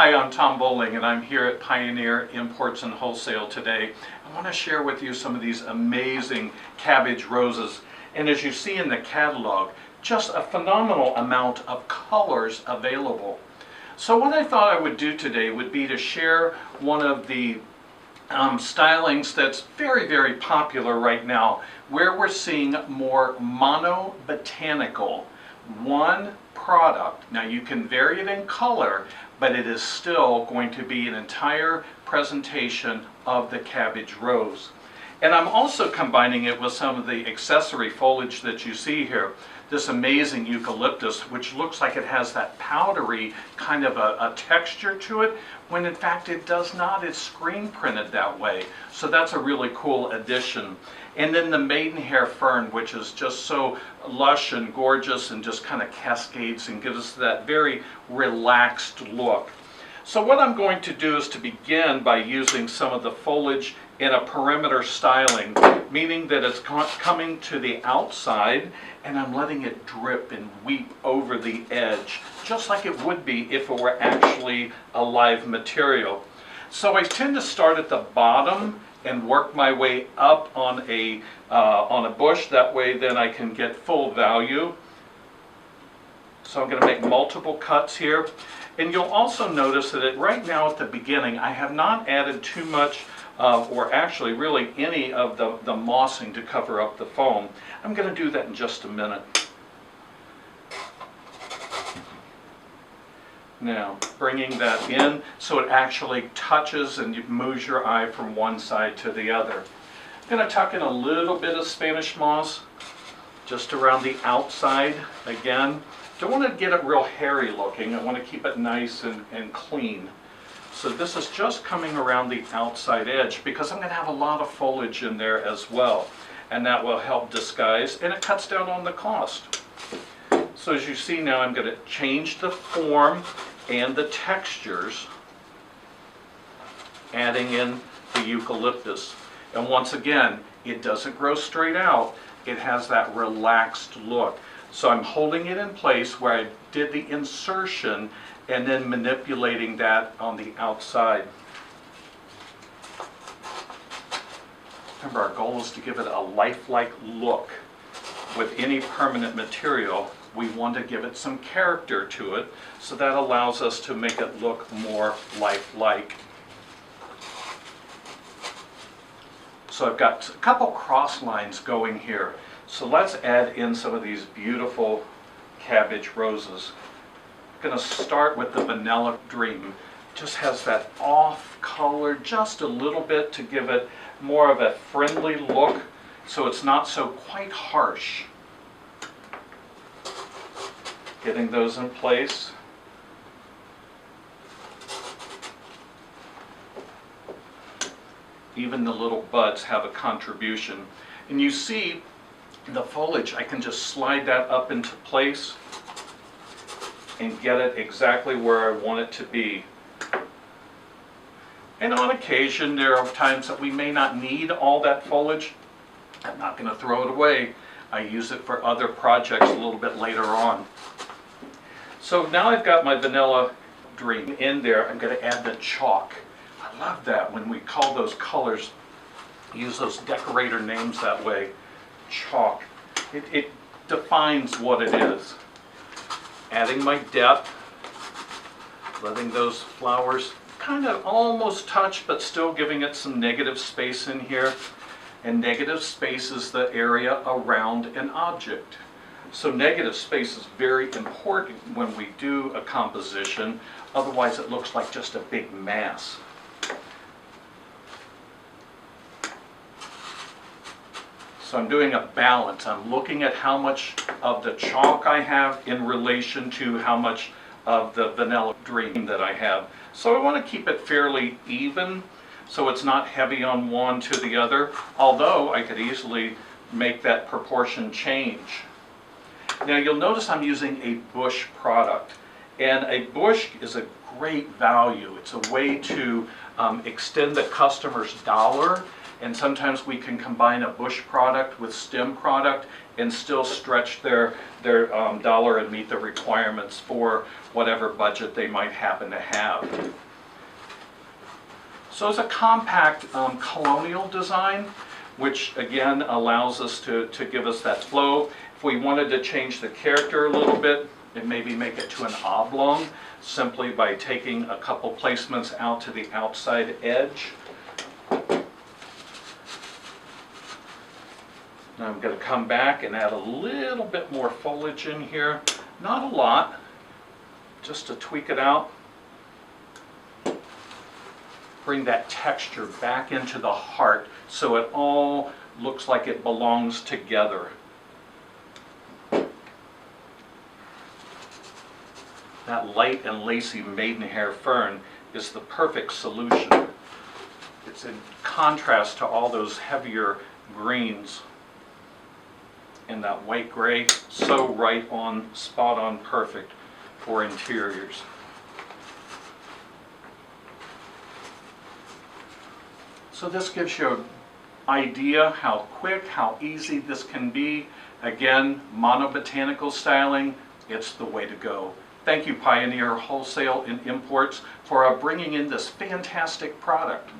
Hi, I'm Tom Bowling, and I'm here at Pioneer Imports and Wholesale today. I want to share with you some of these amazing cabbage roses. And as you see in the catalog, just a phenomenal amount of colors available. So what I thought I would do today would be to share one of the stylings that's very, very popular right now, where we're seeing more mono-botanical, one product. Now you can vary it in color, but it is still going to be an entire presentation of the cabbage rose. And I'm also combining it with some of the accessory foliage that you see here. This amazing eucalyptus, which looks like it has that powdery kind of a texture to it, when in fact it does not. It's screen printed that way. So that's a really cool addition. And then the maidenhair fern, which is just so lush and gorgeous and just kind of cascades and gives us that very relaxed look. So what I'm going to do is to begin by using some of the foliage in a perimeter styling, meaning that it's coming to the outside and I'm letting it drip and weep over the edge, just like it would be if it were actually a live material. So I tend to start at the bottom and work my way up on a bush. That way then I can get full value. So I'm going to make multiple cuts here. And you'll also notice that right now at the beginning I have not added too much or actually really any of the mossing to cover up the foam. I'm going to do that in just a minute. Now, bringing that in so it actually touches and moves your eye from one side to the other. I'm going to tuck in a little bit of Spanish moss just around the outside. Again, don't want to get it real hairy looking. I want to keep it nice and clean. So this is just coming around the outside edge because I'm going to have a lot of foliage in there as well. And that will help disguise, and it cuts down on the cost. So as you see now, I'm going to change the form and the textures, adding in the eucalyptus. And once again, it doesn't grow straight out. It has that relaxed look. So I'm holding it in place where I did the insertion and then manipulating that on the outside. Remember, our goal is to give it a lifelike look. With any permanent material, we want to give it some character to it, so that allows us to make it look more lifelike. So I've got a couple cross lines going here. So let's add in some of these beautiful cabbage roses. I'm going to start with the Vanilla Dream. Just has that off color just a little bit to give it more of a friendly look, so it's not so quite harsh. Getting those in place. Even the little buds have a contribution. And you see the foliage, I can just slide that up into place and get it exactly where I want it to be. And on occasion, there are times that we may not need all that foliage. I'm not going to throw it away. I use it for other projects a little bit later on. So now I've got my Vanilla Dream in there. I'm going to add the chalk. I love that when we call those colors, use those decorator names that way. Chalk. It defines what it is. Adding my depth, letting those flowers kind of almost touch, but still giving it some negative space in here. And negative space is the area around an object. So negative space is very important when we do a composition, otherwise it looks like just a big mass. So I'm doing a balance. I'm looking at how much of the chalk I have in relation to how much of the Vanilla Dream that I have. So I want to keep it fairly even, so it's not heavy on one to the other, although I could easily make that proportion change. Now you'll notice I'm using a bush product, and a bush is a great value. It's a way to extend the customer's dollar And sometimes we can combine a bush product with stem product and still stretch their dollar and meet the requirements for whatever budget they might happen to have. So it's a compact colonial design, which again allows us to give us that flow. If we wanted to change the character a little bit and maybe make it to an oblong, simply by taking a couple placements out to the outside edge. Now I'm going to come back and add a little bit more foliage in here. Not a lot, just to tweak it out. Bring that texture back into the heart so it all looks like it belongs together. That light and lacy maidenhair fern is the perfect solution. It's in contrast to all those heavier greens. And that white gray, so right on, spot on, perfect for interiors. So this gives you an idea how quick, how easy this can be. Again, mono-botanical styling, it's the way to go. Thank you, Pioneer Wholesale and Imports, for bringing in this fantastic product.